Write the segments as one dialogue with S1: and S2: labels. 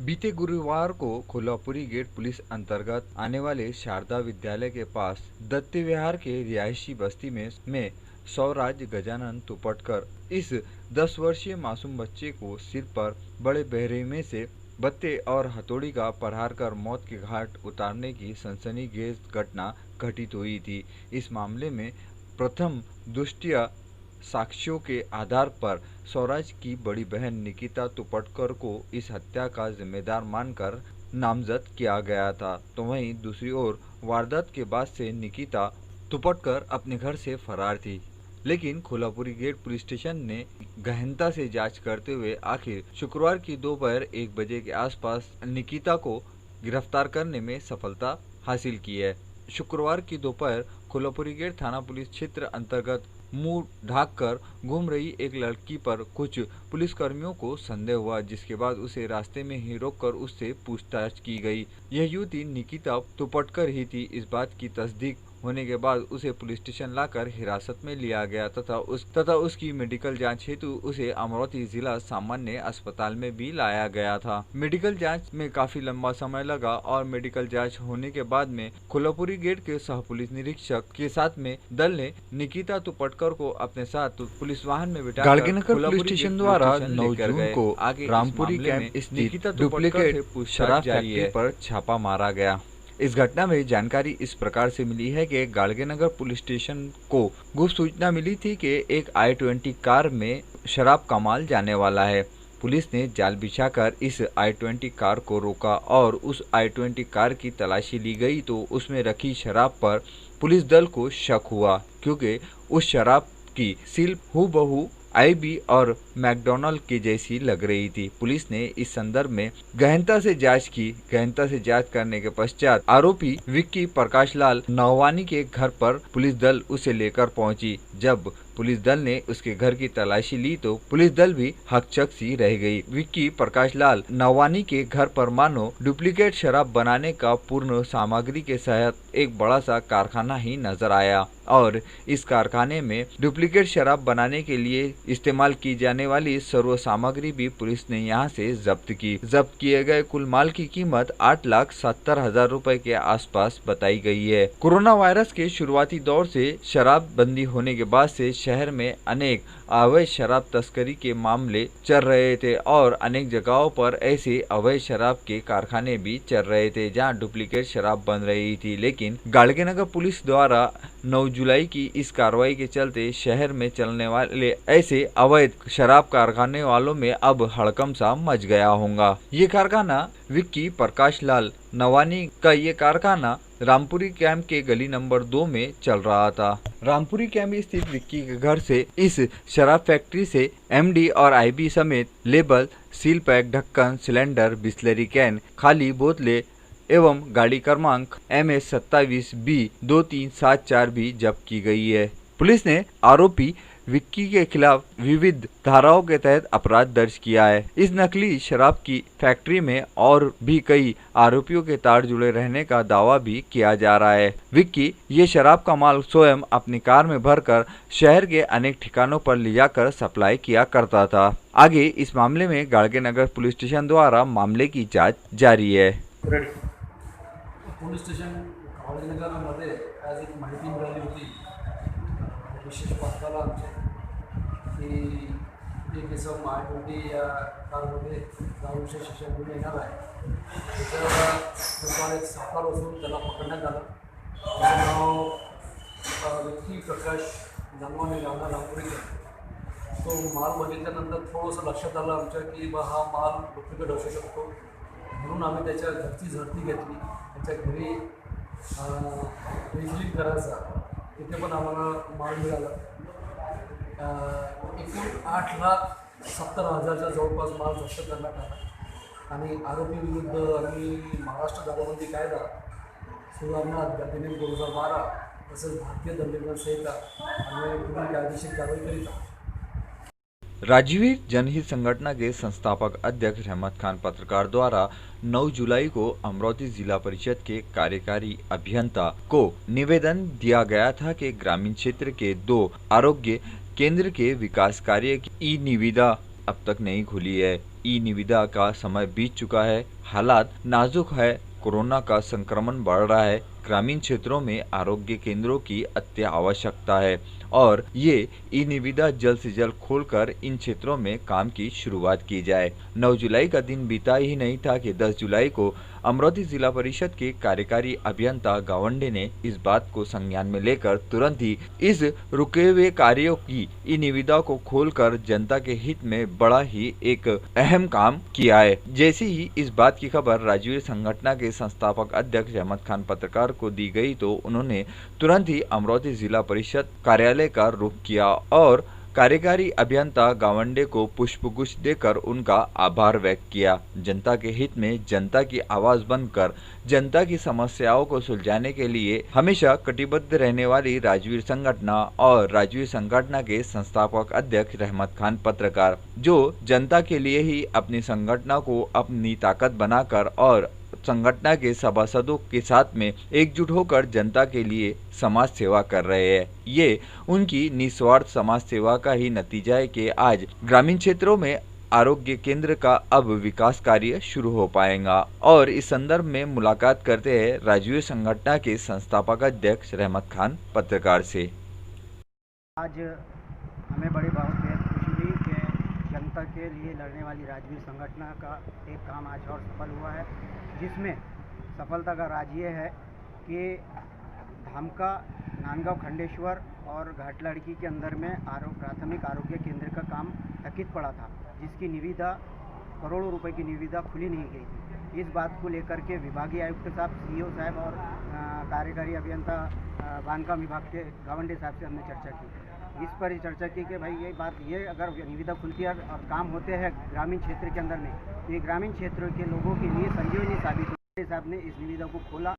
S1: बीते गुरुवार को कोल्हापुरी गेट पुलिस अंतर्गत आने वाले शारदा विद्यालय के पास दत्त विहार के रिहायशी बस्ती में सौराज गजानन तुपटकर इस 10 वर्षीय मासूम बच्चे को सिर पर बड़े बहरीमे से बत्ते और हथौड़ी का प्रहार कर मौत के घाट उतारने की सनसनीखेज घटना घटित हुई थी। इस मामले में प्रथम दृष्टया साक्ष्यों के आधार पर सौराज की बड़ी बहन निकिता तुपटकर को इस हत्या का जिम्मेदार मानकर नामजद किया गया था। तो वहीं दूसरी ओर वारदात के बाद से निकिता तुपटकर अपने घर से फरार थी, लेकिन कोल्हापुरी गेट पुलिस स्टेशन ने गहनता से जांच करते हुए आखिर शुक्रवार की दोपहर 1 बजे के आसपास निकिता को गिरफ्तार करने में सफलता हासिल की है। शुक्रवार की दोपहर कोल्हापुरी गेट थाना पुलिस क्षेत्र अंतर्गत मुंह ढाक कर घूम रही एक लड़की पर कुछ पुलिसकर्मियों को संदेह हुआ, जिसके बाद उसे रास्ते में ही रोककर उससे पूछताछ की गई। यह युवती निकिता तुपटकर ही थी। इस बात की तस्दीक होने के बाद उसे पुलिस स्टेशन लाकर हिरासत में लिया गया तथा उसकी मेडिकल जांच हेतु उसे अमरावती जिला सामान्य अस्पताल में भी लाया गया था। मेडिकल जांच में काफी लंबा समय लगा और मेडिकल जांच होने के बाद में कोल्हापुरी गेट के सह पुलिस निरीक्षक के साथ में दल ने निकिता तुपटकर को अपने साथ पुलिस वाहन में बिठा गाड़गेनगर पुलिस स्टेशन द्वारा 9 जून को रामपुरी कैंप स्थित डुप्लीकेट शराब फैक्ट्री पर छापा मारा गया। इस घटना में जानकारी इस प्रकार से मिली है कि गाड़गेनगर पुलिस स्टेशन को गुप्त सूचना मिली थी कि एक i20 कार में शराब का माल जाने वाला है। पुलिस ने जाल बिछाकर इस i20 कार को रोका और उस i20 कार की तलाशी ली गई तो उसमें रखी शराब पर पुलिस दल को शक हुआ, क्योंकि उस शराब की सील हूबहू आईबी और मैकडॉनल्ड की जैसी लग रही थी। पुलिस ने इस संदर्भ में गहनता से जांच करने के पश्चात आरोपी विक्की प्रकाश लाल नवानी के घर पर पुलिस दल उसे लेकर पहुंची। जब पुलिस दल ने उसके घर की तलाशी ली तो पुलिस दल भी हकचक सी रह गई। विक्की प्रकाश लाल नवानी के घर पर मानो डुप्लीकेट शराब बनाने का पूर्ण सामग्री के साथ एक बड़ा सा कारखाना ही नजर आया और इस कारखाने में डुप्लीकेट शराब बनाने के लिए इस्तेमाल की जाने वाली सर्व सामग्री भी पुलिस ने यहां से जब्त की। जब्त किए गए कुल माल की कीमत 8,70,000 रुपए के आसपास बताई गई है। कोरोना वायरस के शुरुआती दौर से शराब बंदी होने के बाद से शहर में अनेक अवैध शराब तस्करी के मामले चल रहे थे और अनेक जगहों पर ऐसे अवैध शराब के कारखाने भी चल रहे थे जहां डुप्लीकेट शराब बन रही थी। लेकिन गाड़गेनगर पुलिस द्वारा 9 जुलाई की इस कार्रवाई के चलते शहर में चलने वाले ऐसे अवैध शराब कारखाने वालों में अब हड़कंप सा मच गया होगा। ये कारखाना विक्की प्रकाश लाल नवानी का ये कारखाना रामपुरी कैंप के गली नंबर 2 में चल रहा था। रामपुरी कैंप स्थित विक्की के घर से इस शराब फैक्ट्री से एमडी और आईबी समेत लेबल, सील पैक, ढक्कन, सिलेंडर, बिस्लरी कैन, खाली बोतलें एवं गाड़ी क्रमांक MS 27B2374 भी जब्त की गई है। पुलिस ने आरोपी विक्की के खिलाफ विविध धाराओं के तहत अपराध दर्ज किया है। इस नकली शराब की फैक्ट्री में और भी कई आरोपियों के तार जुड़े रहने का दावा भी किया जा रहा है। विक्की ये शराब का माल स्वयं अपनी कार में भरकर शहर के अनेक ठिकानों पर ले जाकर सप्लाई किया करता था। आगे इस मामले में गाड़गेनगर पुलिस स्टेशन द्वारा मामले की जाँच जारी है।
S2: पोलीस स्टेशन गाळगेनगरमध्ये आज एक माहिती मिळाली होती विशेष पथकाला आमच्या की एक इसम I20 या कारमध्ये दारूच्या शिक्षा घेऊन येणार आहे। त्याच्यावर दुपारी एक सापळा रचून त्याला पकडण्यात आलं। त्याचं नाव विक्की प्रकाश नवानी राहणार रामपुरी। तो माल बघितल्यानंतर थोडंसं लक्षात आलं आमच्या की हा माल डुप्लिकेट असू शकतो, म्हणून आम्ही त्याच्या घरची झडती घेतली। त्याच्या घरी रिफिलिंग करायचा तिथे पण आम्हाला माल मिळाला। एकूण 8,70,000च्या जवळपास माल जप्त करण्यात आला आणि आरोपी विरुद्ध आम्ही महाराष्ट्र दारूबंदी कायदा सुधारणा अधिनियम 2012 तसेच भारतीय दंडनीय संहिता अन्वये पुढील कायदेशीर कारवाई करीत आहोत.
S1: राजवीर जनहित संगठन के संस्थापक अध्यक्ष रहमत खान पत्रकार द्वारा 9 जुलाई को अमरावती जिला परिषद के कार्यकारी अभियंता को निवेदन दिया गया था कि ग्रामीण क्षेत्र के 2 आरोग्य केंद्र के विकास कार्य की ई निविदा अब तक नहीं खुली है। ई निविदा का समय बीत चुका है, हालात नाजुक है, कोरोना का संक्रमण बढ़ रहा है, ग्रामीण क्षेत्रों में आरोग्य केंद्रों की अति आवश्यकता है और ये ई निविदा जल्द से जल्द खोलकर इन क्षेत्रों में काम की शुरुआत की जाए। 9 जुलाई का दिन बीता ही नहीं था कि 10 जुलाई को अमरावती जिला परिषद के कार्यकारी अभियंता गावंडे ने इस बात को संज्ञान में लेकर तुरंत ही इस रुके हुए कार्यों की ई निविदा को खोलकर जनता के हित में बड़ा ही एक अहम काम किया है। जैसे ही इस बात की खबर राजवीर संगठन के संस्थापक अध्यक्ष रहमत खान पत्रकार को दी गई तो उन्होंने तुरंत ही अमरावती जिला परिषद कार्यालय का रुख किया और कार्यकारी अभियंता गावंडे को पुष्पगुच्छ देकर उनका आभार व्यक्त किया। जनता के हित में जनता की आवाज बनकर जनता की समस्याओं को सुलझाने के लिए हमेशा कटिबद्ध रहने वाली राजवीर संगठन और राजवीर संगठन के संस्थापक अध्यक्ष रहमत खान पत्रकार जो जनता के लिए ही अपनी संगठन को अपनी ताकत बनाकर और संगठन के सभासदों के साथ में एकजुट होकर जनता के लिए समाज सेवा कर रहे हैं। ये उनकी निस्वार्थ समाज सेवा का ही नतीजा है कि आज ग्रामीण क्षेत्रों में आरोग्य केंद्र का अब विकास कार्य शुरू हो पाएगा। और इस संदर्भ में मुलाकात करते हैं राजवीर संगठन के संस्थापक अध्यक्ष रहमत खान पत्रकार से।
S3: आज हमें बड़ी बहुत खुशी हुई कि जनता के लिए लड़ने वाली राजवीर संगठन का एक काम आज और सफल हुआ है, जिसमें सफलता का राज ये है कि धामका, नांदगांव, खंडेश्वर और घाट लड़की के अंदर में प्राथमिक आरोग्य केंद्र का काम स्थगित पड़ा था, जिसकी निविदा करोड़ों रुपए की निविदा खुली नहीं गई थी। इस बात को लेकर के विभागीय आयुक्त साहब, सीईओ साहब और कार्यकारी अभियंता बांधकाम विभाग के गावंडे साहब से हमने चर्चा की। इस पर ही चर्चा की कि भाई ये अगर निविदा खुलती है और काम होते हैं ग्रामीण क्षेत्र के अंदर में, तो ये ग्रामीण क्षेत्र के लोगों के लिए संजीवनी साबित हुई। साहब ने इस निविदा को खोला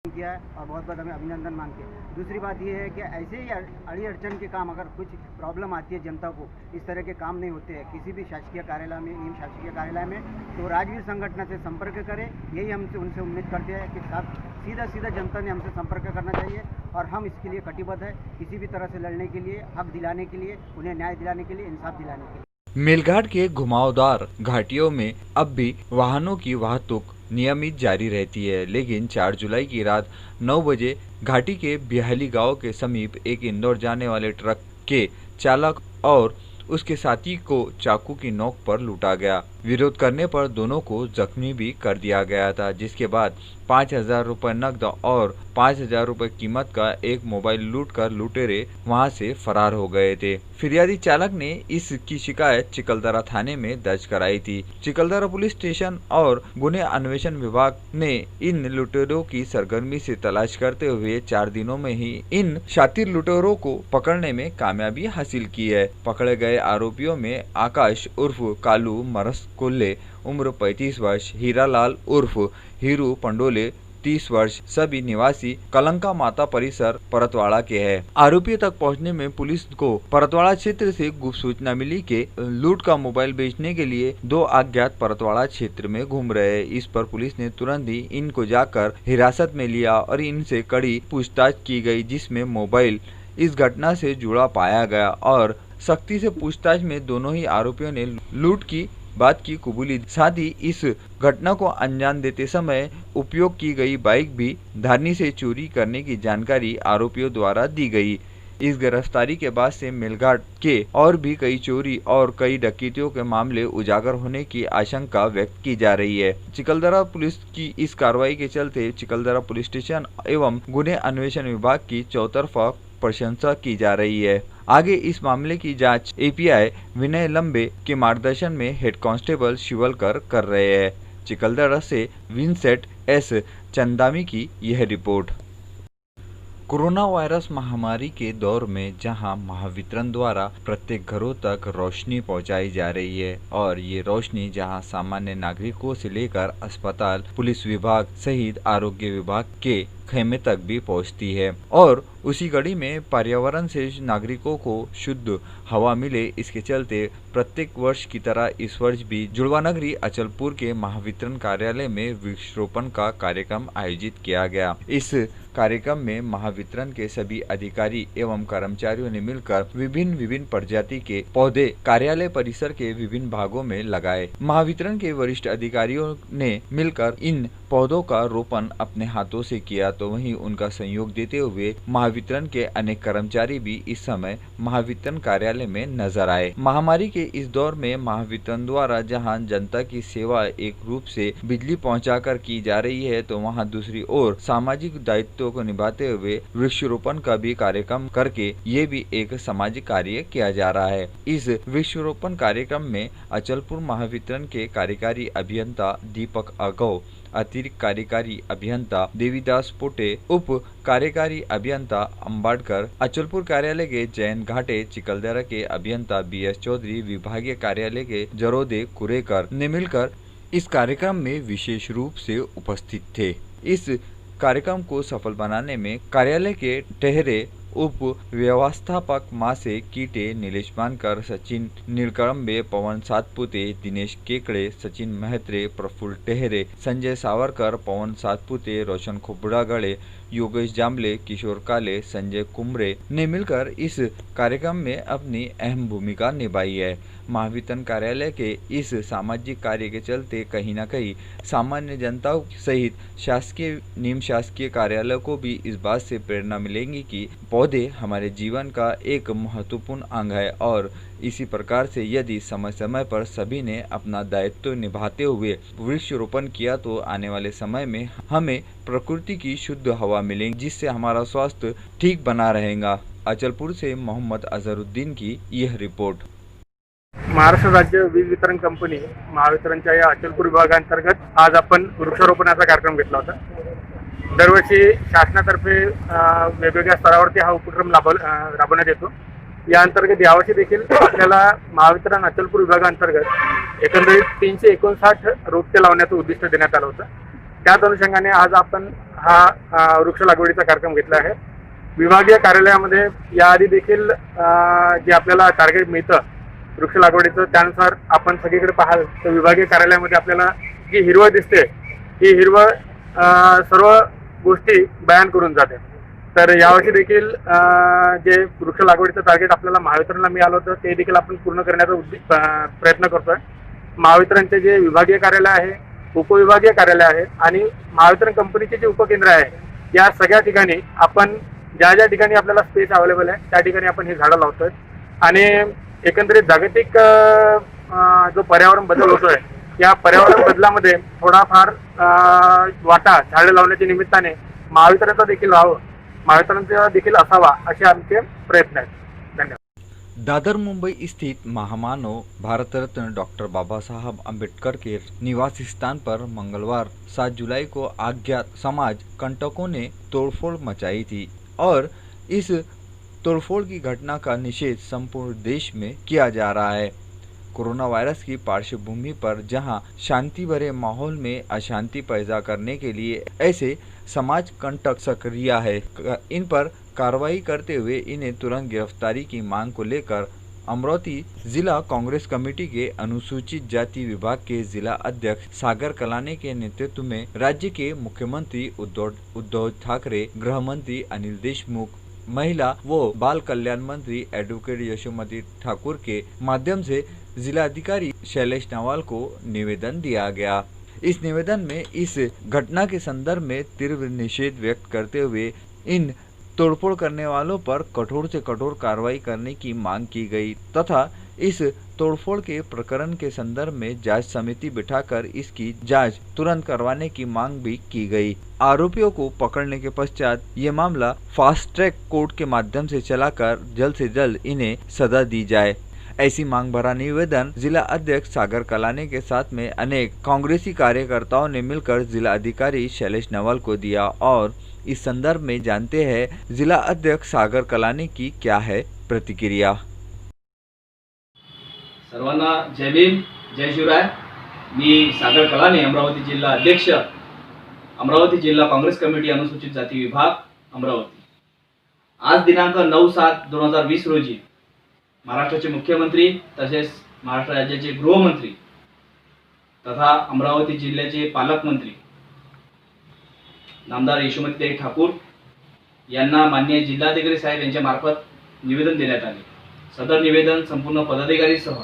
S3: किया है और बहुत बहुत हमें अभिनंदन मानते हैं। दूसरी बात ये है कि ऐसे ही अड़ी अड़चन के काम, अगर कुछ प्रॉब्लम आती है जनता को, इस तरह के काम नहीं होते हैं किसी भी शासकीय कार्यालय में, नियम शासकीय कार्यालय में, तो राजवीर संगठन से संपर्क करें। यही हम उनसे उम्मीद करते हैं कि साहब सीधा जनता ने हमसे संपर्क करना चाहिए और हम इसके लिए कटिबद्ध है, किसी भी तरह से लड़ने के लिए, हक दिलाने के लिए, उन्हें न्याय दिलाने के लिए, इंसाफ दिलाने के लिए।
S1: मेलघाट के घुमावदार घाटियों में अब भी वाहनों की वाहतुक नियमित जारी रहती है, लेकिन 4 जुलाई की रात 9 बजे घाटी के बिहाली गांव के समीप एक इंदौर जाने वाले ट्रक के चालक और उसके साथी को चाकू की नोक पर लूटा गया। विरोध करने पर दोनों को जख्मी भी कर दिया गया था, जिसके बाद 5,000 रुपये नकद और 5,000 रुपये कीमत का एक मोबाइल लूटकर लुटेरे वहां से फरार हो गए थे। फिरियादी चालक ने इसकी शिकायत चिकलदरा थाने में दर्ज कराई थी। चिकलदरा पुलिस स्टेशन और गुने अन्वेषण विभाग ने इन लुटेरों की सरगर्मी से तलाश करते हुए 4 दिनों में ही इन शातिर लुटेरों को पकड़ने में कामयाबी हासिल की है। पकड़े गए आरोपियों में आकाश उर्फ कालू मरस कोल्ले उम्र 35 वर्ष, हीरालाल उर्फ हीरू पंडोले 30 वर्ष, सभी निवासी कलंका माता परिसर परतवाड़ा के हैं। आरोपियों तक पहुंचने में पुलिस को परतवाड़ा क्षेत्र से गुप्त सूचना मिली कि लूट का मोबाइल बेचने के लिए 2 अज्ञात परतवाड़ा क्षेत्र में घूम रहे हैं। इस पर पुलिस ने तुरंत ही इनको जाकर हिरासत में लिया और इनसे कड़ी पूछताछ की गई, जिसमें मोबाइल इस घटना से जुड़ा पाया गया और सख्ती से पूछताछ में दोनों ही आरोपियों ने लूट की बात की कबूली। साथ ही इस घटना को अंजाम देते समय उपयोग की गई बाइक भी धारनी से चोरी करने की जानकारी आरोपियों द्वारा दी गई। इस गिरफ्तारी के बाद से मेलघाट के और भी कई चोरी और कई डकैतियों के मामले उजागर होने की आशंका व्यक्त की जा रही है। चिकलदरा पुलिस की इस कार्रवाई के चलते चिकलदरा पुलिस स्टेशन एवं गुने अन्वेषण विभाग की चौतरफा प्रशंसा की जा रही है। आगे इस मामले की जांच एपीआई विनय लंबे के मार्गदर्शन में हेड कांस्टेबल शिवलकर कर रहे हैं। चिकलदरा से विंसेंट एस चंदामी की यह रिपोर्ट। कोरोना वायरस महामारी के दौर में जहां महावितरण द्वारा प्रत्येक घरों तक रोशनी पहुंचाई जा रही है और ये रोशनी जहां सामान्य नागरिकों से लेकर अस्पताल, पुलिस विभाग सहित आरोग्य विभाग के खेमे तक भी पहुंचती है और उसी कड़ी में पर्यावरण से नागरिकों को शुद्ध हवा मिले, इसके चलते प्रत्येक वर्ष की तरह इस वर्ष भी जुड़वा नगरी अचलपुर के महावितरण कार्यालय में वृक्षारोपण का कार्यक्रम आयोजित किया गया। इस कार्यक्रम में महावितरण के सभी अधिकारी एवं कर्मचारियों ने मिलकर विभिन्न प्रजाति के पौधे कार्यालय परिसर के विभिन्न भागों में लगाए। महावितरण के वरिष्ठ अधिकारियों ने मिलकर इन पौधों का रोपण अपने हाथों से किया, तो वहीं उनका सहयोग देते हुए महावितरण के अनेक कर्मचारी भी इस समय महावितरण कार्यालय में नजर आए। महामारी के इस दौर में महावितरण द्वारा जहां जनता की सेवा एक रूप से बिजली पहुंचाकर की जा रही है, तो वहां दूसरी ओर सामाजिक दायित्व को निभाते हुए वृक्षारोपण का भी कार्यक्रम करके ये भी एक सामाजिक कार्य किया जा रहा है। इस वृक्षारोपण कार्यक्रम में अचलपुर महावितरण के कार्यकारी अभियंता दीपक अगव, अतिरिक्त कार्यकारी अभियंता देवीदास पोटे, उप कार्यकारी अभियंता अंबाडकर, अचलपुर कार्यालय के जयंत घाटे, चिकलदरा के अभियंता BS चौधरी, विभागीय कार्यालय के जरोदे कुरेकर ने मिलकर इस कार्यक्रम में विशेष रूप से उपस्थित थे। इस कार्यक्रम को सफल बनाने में कार्यालय के ठहरे उप व्यवस्थापक मासे कीटे, नीलेश मानकर, सचिन नीलकंबे, पवन सातपुते, दिनेश केकड़े, सचिन महत्रे, प्रफुल्ल टेहरे, संजय सावरकर, पवन सातपुते, रोशन खोबड़ागड़े, योगेश जामले, किशोर काले, संजय कुमरे ने मिलकर इस कार्यक्रम में अपनी अहम भूमिका निभाई है। महावितरण कार्यालय के इस सामाजिक कार्य के चलते कहीं न कहीं सामान्य जनता सहित शासकीय निम शासकीय कार्यालय को भी इस बात से प्रेरणा मिलेगी कि पौधे हमारे जीवन का एक महत्वपूर्ण अंग है और इसी प्रकार से यदि समय समय पर सभी ने अपना दायित्व निभाते हुए वृक्षारोपण किया तो आने वाले समय में हमें प्रकृति की शुद्ध हवा मिलेगी, जिससे हमारा स्वास्थ्य ठीक बना रहेगा। अचलपुर से मोहम्मद अजहरुद्दीन की यह रिपोर्ट।
S4: महाराष्ट्र राज्य वीज वितरण कंपनी महावितरणच्या या अचलपूर विभागांतर्गत आज आपण वृक्षारोपणाचा कार्यक्रम घेतला होता। दरवर्षी शासनातर्फे वेगवेगळ्या स्तरावरती हा उपक्रम राबवण्यात येतो। या अंतर्गत यावर्षी देखील आपल्याला महावितरण अचलपूर विभागांतर्गत एकंदरीत 359 रोपटे लावण्याचं उद्दिष्ट देण्यात आलं होतं। त्याच अनुषंगाने आज आपण हा वृक्ष लागवडीचा कार्यक्रम घेतला आहे। विभागीय कार्यालयामध्ये याआधी देखील जे आपल्याला टार्गेट मिळतं वृक्ष लागवडीचं, त्यानुसार आपण सगळीकडे पाहाल तर विभागीय कार्यालयामध्ये आपल्याला जी हिरवळ दिसते ही हिरवळ सर्व गोष्टी बयान करून जाते। तर यावर्षी देखील जे वृक्ष लागवडीचं टार्गेट आपल्याला महावितरणला मिळालं होतं ते देखील आपण पूर्ण करण्याचा प्रयत्न करतोय। महावितरणचे जे विभागीय कार्यालय आहे, उपविभागीय कार्यालय आहे आणि महावितरण कंपनीचे जे उपकेंद्र आहे, या सगळ्या ठिकाणी आपण ज्या ठिकाणी आपल्याला स्पेस अवेलेबल आहे त्या ठिकाणी आपण हे झाडं लावतोय आणि एकंदरीत जागतिक जो पर्यावरण बदल होतोय या पर्यावरण बदलामध्ये थोडाफार वाटा झाडे लावण्याच्या निमित्ताने महावितरणचा देखील असावा असे आमचे प्रयत्न आहेत। धन्यवाद।
S1: दादर मुंबई स्थित महामानव भारत रत्न डॉक्टर बाबा साहब अम्बेडकर के निवास स्थान पर मंगलवार 7 जुलाई को अज्ञात समाज कंटकों ने तोड़फोड़ मचाई थी और इस तोड़फोड़ की घटना का निषेध संपूर्ण देश में किया जा रहा है। कोरोना वायरस की पार्श्वभूमि पर जहां शांति भरे माहौल में अशांति पैदा करने के लिए ऐसे समाज कंटक सक्रिय है, इन पर कार्रवाई करते हुए इन्हें तुरंत गिरफ्तारी की मांग को लेकर अमरावती जिला कांग्रेस कमेटी के अनुसूचित जाति विभाग के जिला अध्यक्ष सागर कलाने के नेतृत्व में राज्य के मुख्यमंत्री उद्धव ठाकरे, गृह मंत्री अनिल देशमुख, महिला व बाल कल्याण मंत्री एडवोकेट यशोमती ठाकुर के माध्यम से जिलाधिकारी शैलेश नवाल को निवेदन दिया गया। इस निवेदन में इस घटना के संदर्भ में तीव्र निषेध व्यक्त करते हुए इन तोड़फोड़ करने वालों पर कठोर से कठोर कार्रवाई करने की मांग की गई तथा इस तोड़फोड़ के प्रकरण के संदर्भ में जांच समिति बिठाकर इसकी जांच तुरंत करवाने की मांग भी की गई। आरोपियों को पकड़ने के पश्चात ये मामला फास्ट ट्रैक कोर्ट के माध्यम से चलाकर जल्द से जल्द इन्हें सजा दी जाए, ऐसी मांग भरा निवेदन जिला अध्यक्ष सागर कलाने के साथ में अनेक कांग्रेसी कार्यकर्ताओं ने मिलकर जिला अधिकारी शैलेश नवाल को दिया और इस संदर्भ में जानते हैं जिला अध्यक्ष सागर कलाने की क्या है प्रतिक्रिया।
S5: सर्वांना जय भीम, जय शिवराय। मी सागर कलाने, अमरावती जिल्हा अध्यक्ष। अमरावती जिल्हा काँग्रेस कमिटी अनुसूचित जाती विभाग अमरावती। आज दिनांक 9/7/2020 रोजी महाराष्ट्राचे मुख्यमंत्री तसेच महाराष्ट्र राज्याचे गृहमंत्री तथा अमरावती जिल्ह्याचे पालकमंत्री नामदार यशोमतीताई ठाकूर यांना माननीय जिल्हाधिकारी साहेब यांच्या मार्फत निवेदन देण्यात आले। सदर निवेदन संपूर्ण पदाधिकारीसह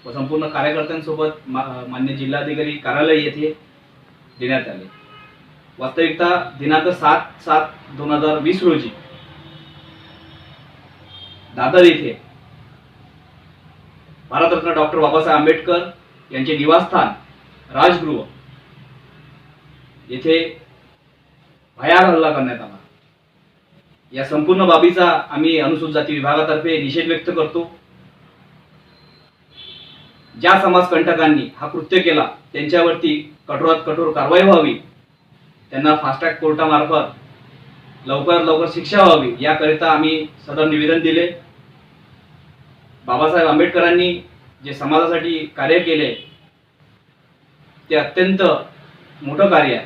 S5: व संपूर्ण कार्यकर्त्यांसोबत माननीय जिल्हाधिकारी कार्यालय येथे देण्यात आले। वास्तविकता दिनांक 7/7/2020 रोजी दादर येथे भारतरत्न डॉक्टर बाबासाहेब आंबेडकर यांचे निवासस्थान राजगृह येथे भयानक हल्ला करण्यात आला। या संपूर्ण बाबीचा आम्ही अनुसूचित जाती विभागातर्फे निषेध व्यक्त करतो। ज्या समाजकंटकांनी हा कृत्य केला त्यांच्यावरती कठोरात कठोर कारवाई व्हावी, त्यांना फास्ट ट्रॅक कोर्टामार्फत लवकरात लवकर शिक्षा व्हावी याकरिता आम्ही सदर निवेदन दिले। बाबासाहेब आंबेडकरांनी जे समाजासाठी कार्य केले ते अत्यंत मोठं कार्य आहे।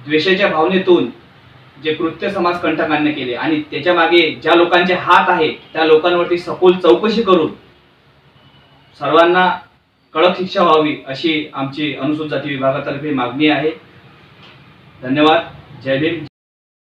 S5: द्वेषाच्या भावनेतून जे कृत्य समाजकंटकांनी केले आणि त्याच्या मागे ज्या लोकांचे हात आहे त्या लोकांवरती सखोल चौकशी करून सर्वांना कडक शिक्षा व्हावी अशी आमची अनुसूचित जाती विभागातर्फे मागणी आहे। धन्यवाद। जय भीम।